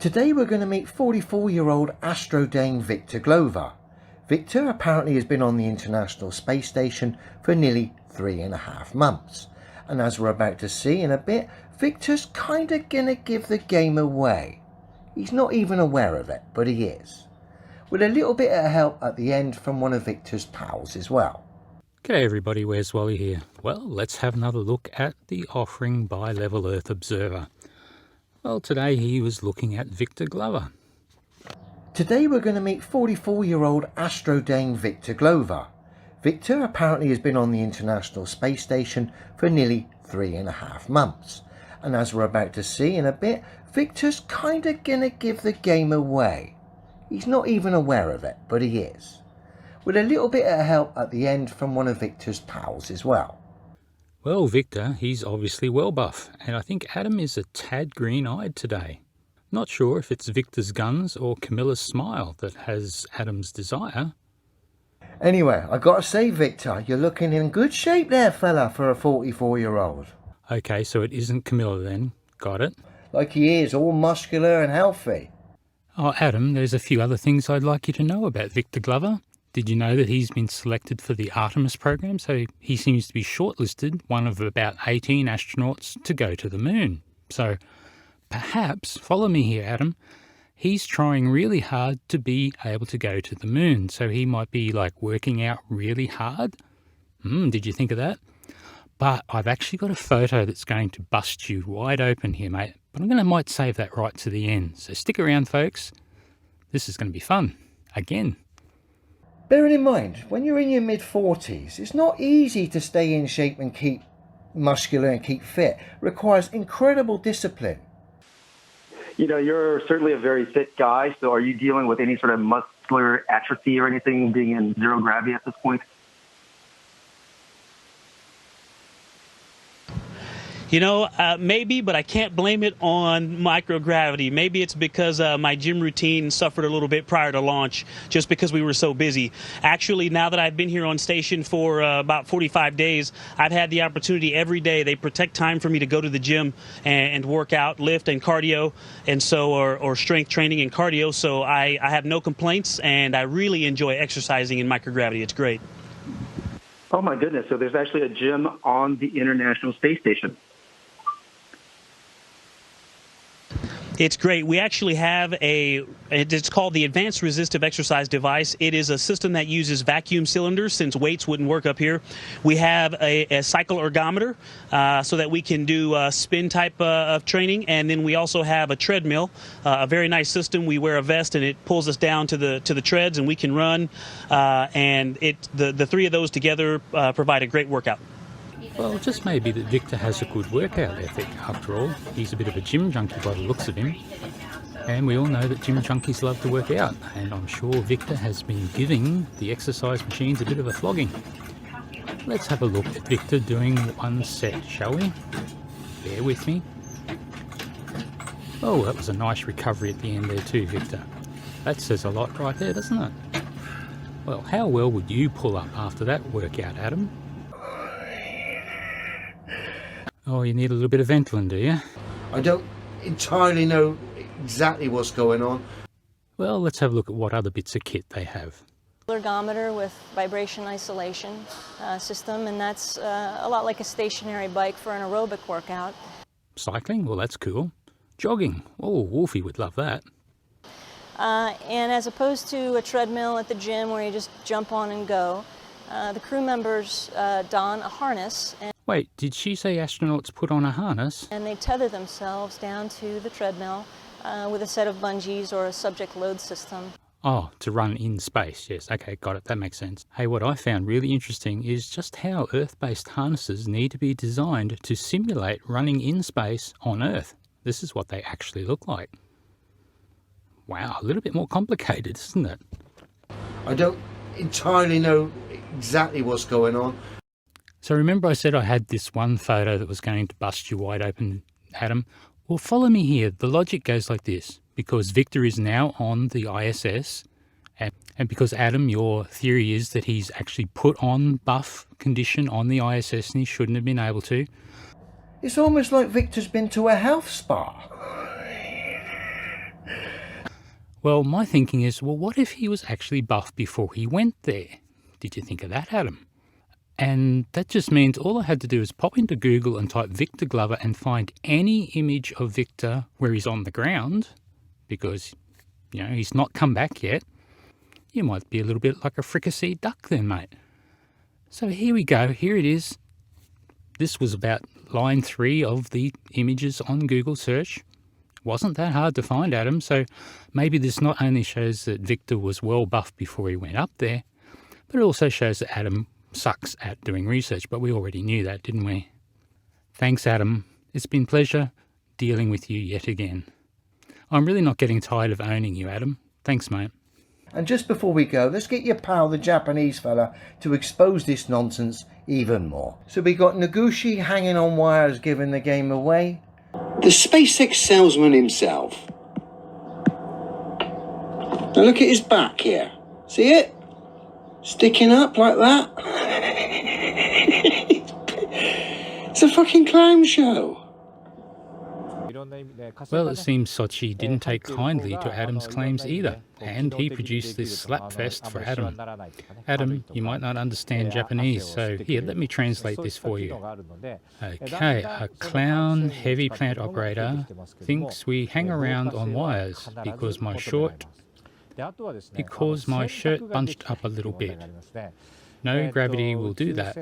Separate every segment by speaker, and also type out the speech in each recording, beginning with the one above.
Speaker 1: Today we're going to meet 44-year-old Astrodame Victor Glover. Victor apparently has been on the International Space Station for nearly 3.5 months. And as we're about to see in a bit, Victor's kinda gonna give the game away. He's not even aware of it, but he is. With a little bit of help at the end from one of Victor's pals as well.
Speaker 2: G'day everybody, Where's Wally here? Well, let's have another look at the offering by Level Earth Observer. Well, today he was looking at Victor Glover.
Speaker 1: Today we're going to meet 44-year-old Astrodame Victor Glover. Victor apparently has been on the International Space Station for nearly 3.5 months. And as we're about to see in a bit, Victor's kinda gonna give the game away. He's not even aware of it, but he is. With a little bit of help at the end from one of Victor's pals as well.
Speaker 2: Well, Victor, he's obviously well buff, and I think Adam is a tad green-eyed today. Not sure if it's Victor's guns or Camilla's smile that has Adam's desire.
Speaker 1: Anyway, I gotta say, Victor, you're looking in good shape there, fella, for a 44-year-old.
Speaker 2: Okay, so it isn't Camilla then. Got it.
Speaker 1: Like he is, all muscular and healthy.
Speaker 2: Oh, Adam, there's a few other things I'd like you to know about Victor Glover. Did you know that he's been selected for the Artemis program? So he seems to be shortlisted, one of about 18 astronauts to go to the moon. So perhaps, follow me here, Adam, he's trying really hard to be able to go to the moon. So he might be like working out really hard. Did you think of that? But I've actually got a photo that's going to bust you wide open here, mate. But I might save that right to the end. So stick around, folks. This is going to be fun. Again.
Speaker 1: Bearing in mind, when you're in your mid-40s, it's not easy to stay in shape and keep muscular and keep fit. It requires incredible discipline.
Speaker 3: You know, you're certainly a very fit guy, so are you dealing with any sort of muscular atrophy or anything being in zero gravity at this point?
Speaker 4: You know, maybe, but I can't blame it on microgravity. Maybe it's because my gym routine suffered a little bit prior to launch, just because we were so busy. Actually, now that I've been here on station for about 45 days, I've had the opportunity every day. They protect time for me to go to the gym and work out, lift and cardio, and so or strength training and cardio. So I have no complaints, and I really enjoy exercising in microgravity. It's great.
Speaker 3: Oh my goodness! So there's actually a gym on the International Space Station.
Speaker 4: It's great. We actually have it's called the Advanced Resistive Exercise Device. It is a system that uses vacuum cylinders since weights wouldn't work up here. We have a cycle ergometer so that we can do spin type of training. And then we also have a treadmill, a very nice system. We wear a vest and it pulls us down to the treads and we can run. And the three of those together provide a great workout.
Speaker 2: Well, just maybe that Victor has a good workout ethic. After all, he's a bit of a gym junkie by the looks of him. And we all know that gym junkies love to work out. And I'm sure Victor has been giving the exercise machines a bit of a flogging. Let's have a look at Victor doing one set, shall we? Bear with me. Oh, that was a nice recovery at the end there too, Victor. That says a lot right there, doesn't it? Well, how well would you pull up after that workout, Adam? Oh, you need a little bit of Intl, do you?
Speaker 1: I don't entirely know exactly what's going on.
Speaker 2: Well, let's have a look at what other bits of kit they have.
Speaker 5: Ergometer with vibration isolation system, and that's a lot like a stationary bike for an aerobic workout.
Speaker 2: Cycling? Well, that's cool. Jogging? Oh, Wolfie would love that.
Speaker 5: And as opposed to a treadmill at the gym where you just jump on and go, the crew members don a harness.
Speaker 2: Wait, did she say astronauts put on a harness?
Speaker 5: And they tether themselves down to the treadmill with a set of bungees or a subject load system.
Speaker 2: Oh, to run in space, yes. Okay, got it. That makes sense. Hey, what I found really interesting is just how Earth-based harnesses need to be designed to simulate running in space on Earth. This is what they actually look like. Wow, a little bit more complicated, isn't it?
Speaker 1: I don't entirely know exactly what's going on.
Speaker 2: So remember I said I had this one photo that was going to bust you wide open, Adam? Well, follow me here. The logic goes like this. Because Victor is now on the ISS, and because, Adam, your theory is that he's actually put on buff condition on the ISS and he shouldn't have been able to.
Speaker 1: It's almost like Victor's been to a health spa.
Speaker 2: Well, my thinking is, well, what if he was actually buff before he went there? Did you think of that, Adam? And that just means all I had to do is pop into Google and type Victor Glover and find any image of Victor where he's on the ground, because, you know, he's not come back yet. You might be a little bit like a fricasseed duck then, mate. So here we go. Here it is. This was about line 3 of the images on Google search. Wasn't that hard to find, Adam, so maybe this not only shows that Victor was well buffed before he went up there, but it also shows that Adam sucks at doing research, but we already knew that, didn't we? Thanks, Adam. It's been a pleasure dealing with you yet again. I'm really not getting tired of owning you, Adam. Thanks, mate.
Speaker 1: And just before we go, let's get your pal, the Japanese fella, to expose this nonsense even more. So we got Noguchi hanging on wires giving the game away. The SpaceX salesman himself. Now look at his back here. See it? Sticking up like that. It's a fucking clown show.
Speaker 2: Well, it seems Soichi didn't take kindly to Adam's claims either, and he produced this slapfest for Adam. Adam, you might not understand Japanese, so here, let me translate this for you. Okay, a clown heavy plant operator thinks we hang around on wires because my shirt bunched up a little bit. No gravity will do that.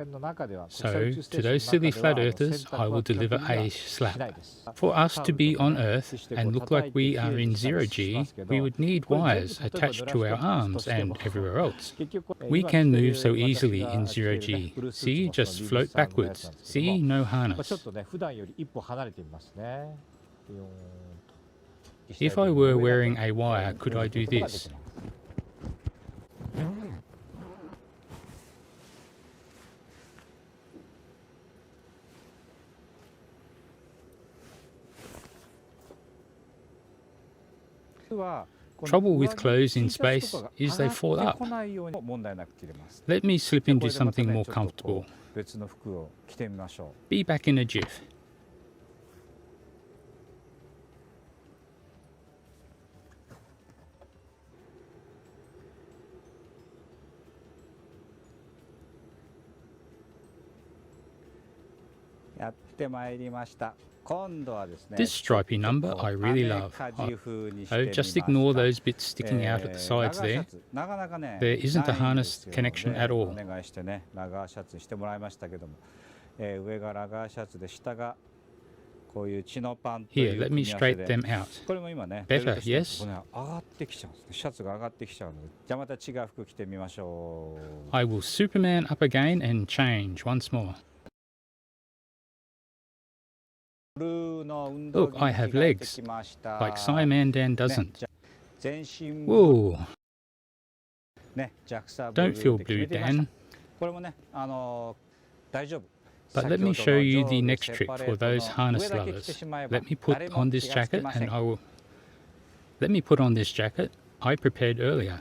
Speaker 2: So, to those silly flat earthers, I will deliver a slap. For us to be on Earth and look like we are in 0G, we would need wires attached to our arms and everywhere else. We can move so easily in 0G. See, just float backwards. See, no harness. If I were wearing a wire, could I do this? Trouble with clothes in space is they fall up. Let me slip into something more comfortable. Be back in a jiff. This stripy number I really love. Oh, just ignore those bits sticking out at the sides there. There isn't a harness connection at all. Here, let me straighten them out. Better, yes? I will Superman up again and change once more. Look, I have legs, like Siamandan doesn't. Whoa! Don't feel blue, Dan. But let me show you the next trick for those harness lovers. Let me put on this jacket and I will... Let me put on this jacket I prepared earlier.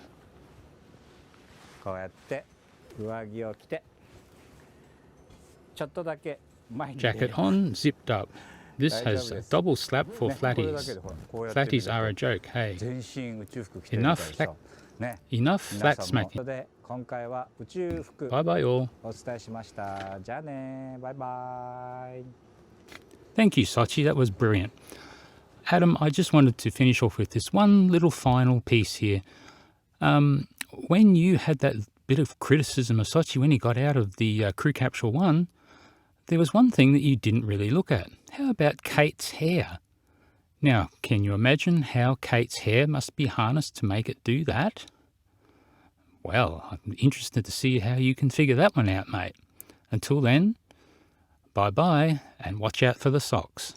Speaker 2: Jacket on, zipped up. This has a double slap for flatties. Flatties are a joke, hey. Enough flat smacking. Bye-bye all. Thank you, Soichi, that was brilliant. Adam, I just wanted to finish off with this one little final piece here. When you had that bit of criticism of Soichi when he got out of the crew capsule 1, there was one thing that you didn't really look at. How about Kate's hair? Now, can you imagine how Kate's hair must be harnessed to make it do that? Well, I'm interested to see how you can figure that one out, mate. Until then, bye-bye, and watch out for the socks.